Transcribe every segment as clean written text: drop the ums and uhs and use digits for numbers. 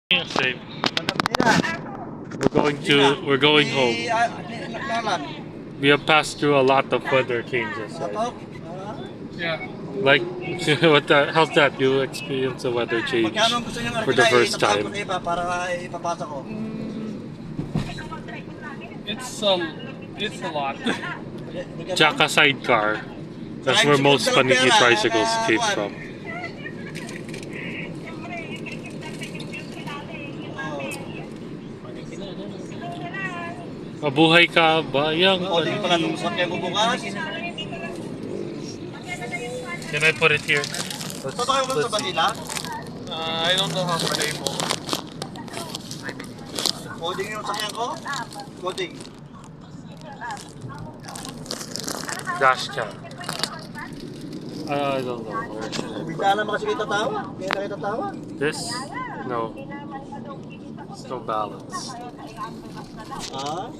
Yeah, same. We're going home. We have passed through a lot of weather changes, right? Yeah. Like, how's that? You experience a weather change for the first time. It's a lot. Chaka sidecar. That's where most Paniki tricycles came from. Mabuhay ka, bayang Paniki. Can I put it here? Let's see. I don't know how to label. Coding yung sakyan ko? Coding. Dash cam. I don't know. Where should I Bigla naman kasi kayo tatawa. Kaya na kayo tatawa. This? No. It's no balance. Ah?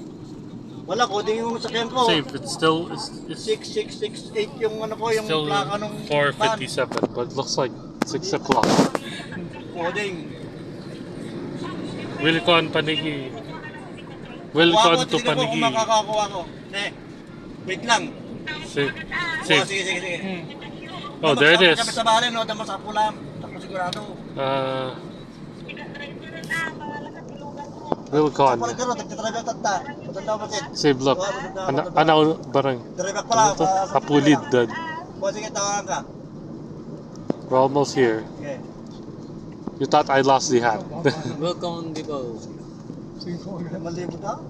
Wala, coding yung sakyan ko. Same. It's still 6668 yung ano ko, yung still plaka nung 4:57, but it looks like 6 o'clock. coding. Wilcon Paniki. Wilcon to Kung Paniki. makakakuha ko. Wait lang. Same. Sige, Same. sige. Oh, there it is. Kami sa bahay, no? Damas ako lang. Tapos sigurado. Wilcon. Parang gano'n, nagtatragal tata. Matanda ba siya? Save look. Anaw barang. Direct pala. Kapulid dan. Sige, tawagan ka. We're almost here. Okay. You thought I lost the hat. Welcome, Dibo. Malibot ha?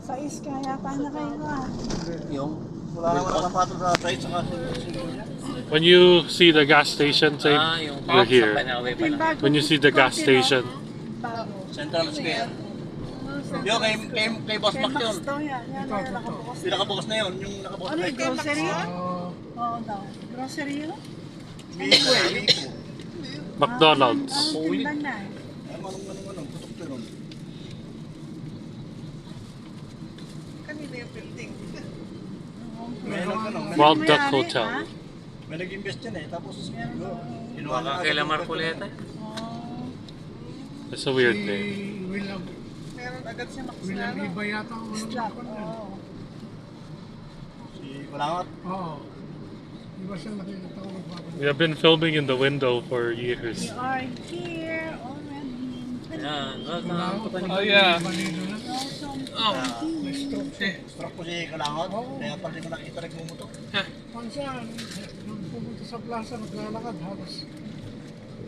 Sa iska yata na kayo Yung Wala naman ang sapatos sa trade saka When you see the gas station, say yung you're here. When you see the gas station, Central Square. Yo, kay Boss Mac yun. Yung nakabukas na yun, yung nakabukas Ano na yung grocery yun? Oo daw. Grocery yun? Miko eh, Miko. McDonald's. Ang tindan na. Anong, tutok to nun. Kanina yung building. Wild Duck Hotel. May nag-invest yan eh, tapos kinuha baka kailan Marcoleta. That's a weird name. Meron agad siya William makasama. Iba yata ang Strap. ano. Si Kulangot. Oo. Iba siya nakikita ko nagpapalala. We have been filming in the window for We years. are here already. Yan. Welcome to Paniki. Oh, yeah. Oh. Stroke ko si Kulangot, kaya pala di ko nakita nagmumutok. Pansan, nung pumunta sa plaza, naglalakad halos.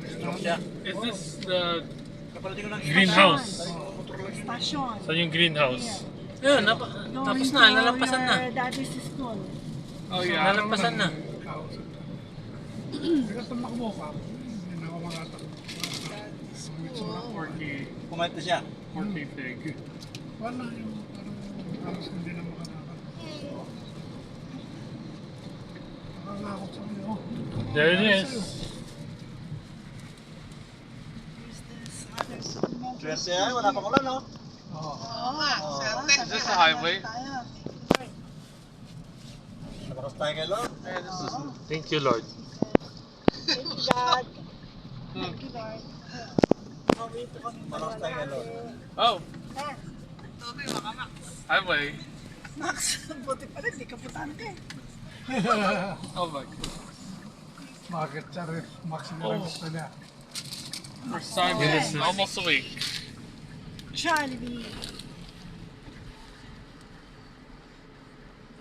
Stroke siya. Is this the Kaya pala di ko nakita. Greenhouse. Motor lang. Station. Saan yung greenhouse? Yun, tapos na, nalampasan na. Daddy's school. Oh yeah. Nalampasan na. Kasi tumakbo ka, hindi na ako makatakbo. Switch na 4K, Kumain na siya. 4K fig. Wala yung parang halos hindi na makatakot. Nakakakot sa kanya. Oh, There it is. Swerte ay, wala pang ulan no? Is this the highway? Nakaras tayo kay Lord. Thank you, Lord. Thank you, God. Thank you, Lord. Nakaras tayo kay Lord. Oh. Highway. Max, buti pala, hindi ka putante. Oh my God. Bakit siya rin? Max na lang gusto niya. First time in almost a week. Jollibee.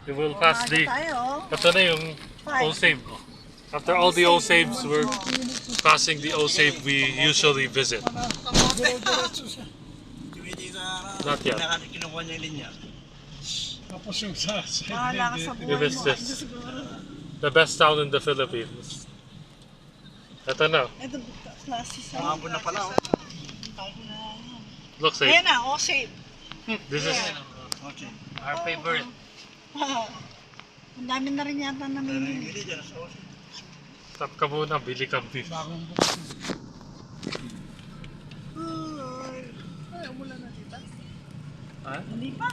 We will pass the... Tayo. Ito na yung O-Save. After all the O-Saves, we're passing the O-Save we usually visit. Yung hindi sa... Not yet. Kinukuha niya yung linya. Tapos yung sa Bahala ka sa We buhay mo. missed this. The best town in the Philippines. Ito na. Ito, klase sa... Mahapon na pala oh. Looks Ayan like na, oh, save. this is... Okay. Our favorite. Ang dami na rin yata na may... Hindi dyan sa Osi. Stop ka muna, bili kang beef. bagong bukas. Ay, umulan na dito. Ha? Hindi pa.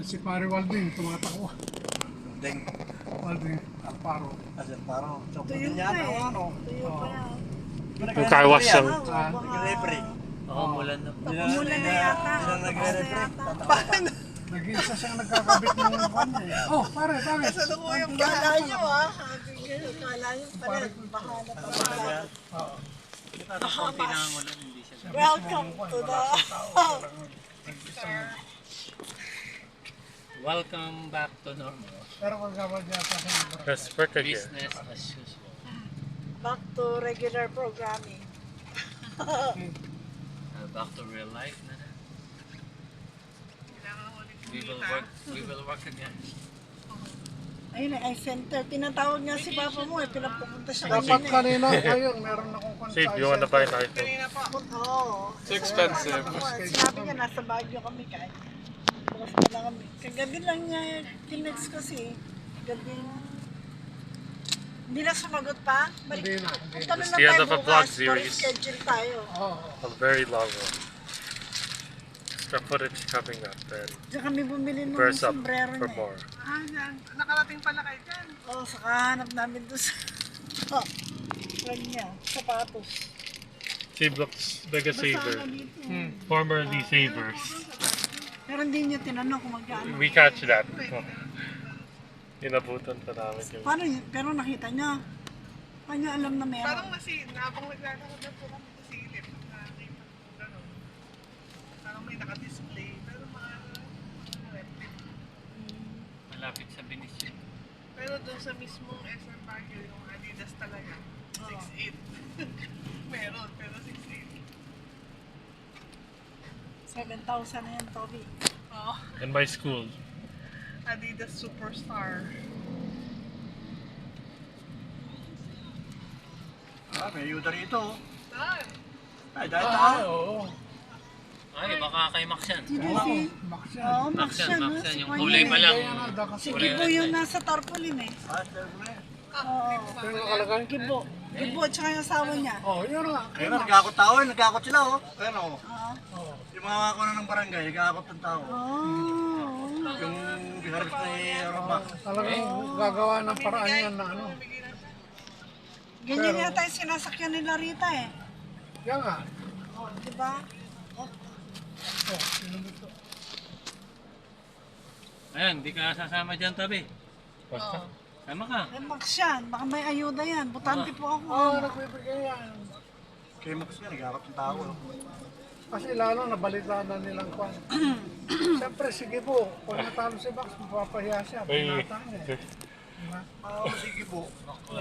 Si Pare Walding, tumatakbo. Deng. Walding, Alparo. Asan paro. So, Tuyo pwede pa niya eh. ano. Tuyo pa yan. Yung car wash siya. Nag-referee. Oo, mulan na. Umulan na yata. Sila Tapos na nag-referee. yata. Nag-iisa siyang nagkakabit ng kanya eh. Oh, pare. Ang bahala nyo ah. Kala nyo pala. Bahala pa pala. Ito, konti na ang ulan, hindi siya. Welcome to the... Welcome back to normal. Pero kung gawad yata sa libro. Let's work again. Business as usual. Back to regular programming. Back to real life na na. We will work again. Ayun eh, I-center. Tinatawag nga si Papa mo eh. Pinapupunta siya Dapat kanina kanina, ayun, meron akong konsay. Save, you wanna buy an iPhone? Oo. It's expensive. Sinabi niya, nasa Baguio kami kahit. Bukas pa lang kami. Kagabi lang niya, tinext kasi. Gabi. Hindi na sumagot pa? Hindi na. Punta na It's lang the end tayo of a bukas vlog para series. schedule tayo. Oo. A very long one. Extra footage coming up and Diyan kami bumili ng verse up sombrero for niya. more. Ah, yan. Nakarating pala kayo dyan. Oo, saka hanap namin doon sa... Wag niya, sapatos. Save looks like a Basta saver. ako dito. Formerly savers. Pero hindi niyo tinanong kung magkano. We catch that. Inabutan pa namin yung... Paano yun? Pero nakita niya. Paano niya alam na meron? Parang habang naglalakad na po kami sa silip, nakakita ko gano'n. Parang may naka-display, pero mga replica. Malapit sa Benicio. Pero doon sa mismong SM Baguio, yung Adidas talaga, 6'8". Meron, pero 6'8". 7,000 na yan, Toby. Oo. In my school. Adidas Superstar. Ah, may ayuda rito. Saan? Ay, dahil Ah, tayo. oo. Ay, baka kay Max yan. TDC. Max yan. Oo, Max Max yan, yan. Max ha? yan. Yung Si kulay Juan pa yan lang. Kaya nga, dakas Si Kulay Gibo red yung na eh. nasa tarpaulin eh. Ah, pero na eh. Oo. Pero nakalagay. Gibo. Gibo at saka yung asawa niya. Oh, yun nga. Ayun na, nagkakot tao eh. Nagkakot sila oh. Ayun oh. Oo. Yung mga kuno ng barangay, nagkakot ng tao. Oh. Yung harvest ni Romac. Talagang gagawa ng paraan yan na ano. Ganyan yata yung sinasakyan nila Rita eh. Yan nga. Oh, di ba? Oh, sino dito? Ayan, di ka sasama dyan, Tabi. Basta. Sama ka. Eh, Max yan. Baka may ayuda yan. Butante po ako. Oo, nagbibigay yan. Kay Max nga, nagkakot ng tao. Kasi lalo nabalitaan na nilang kwan. Siyempre, sige po. Kung natalo si Max, mapapahiya siya. May... Pinata niya eh. Diba? Ah, sige po.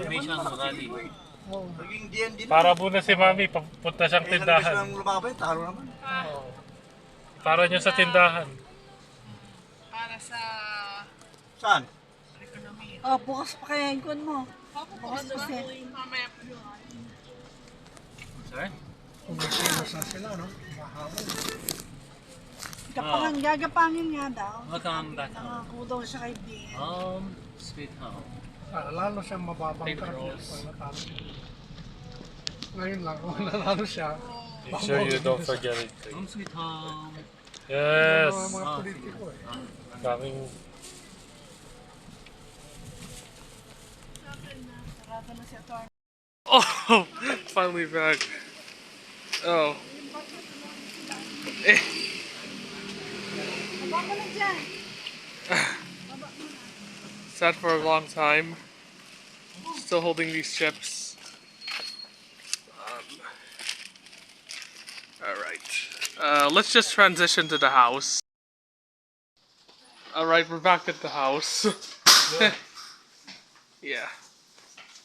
Mission Magali. Oo. Naging diyan din. Para muna si Mami, papunta siyang Kaya tindahan. lang lumaban, talo naman. Para niya sa tindahan. Para sa Saan? ekonomiya. Oh, bukas pa kaya yung kun mo. Bukas kasi. Mamaya po yun. Sorry? Kung may kilos na sila, no? Mahabol. Gagapangin nga daw. Welcome back home. Nangako daw siya kay BN. Sweet home. Ah, lalo siyang mababang Paper trap niya rolls. pag natalo. Ngayon lang, kung nanalo siya, Make sure you don't forget it. Home sweet home. Yes! mga politiko eh. Daming... Sarado na si Atty. Oh, finally back. Oh. Baba ka na dyan. Sat for a long time. Still holding these chips. Alright. Let's just transition to the house. Alright, we're back at the house. Yeah.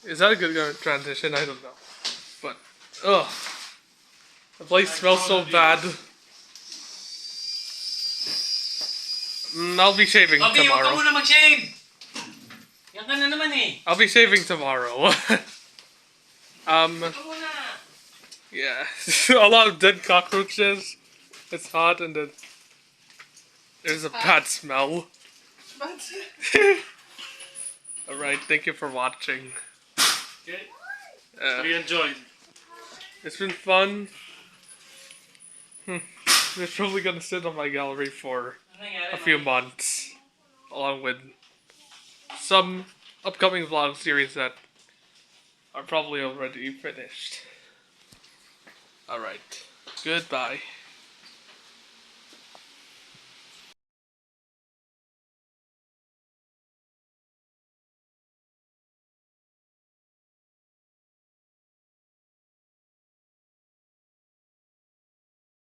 Is that a good transition? I don't know. But, ugh. The place smells so bad. I'll be shaving Tabi, huwag ka tomorrow. muna mag-shave! Yan ka na naman eh. I'll be shaving tomorrow. Huwag ka muna. Yeah. A lot of dead cockroaches. It's hot and there's a bad smell. Alright, thank you for watching. Okay. Uh, We enjoyed. it's been fun. It's probably gonna sit on my gallery for Ano nangyari? a few months, along with some upcoming vlog series that are probably already finished. Alright. Goodbye.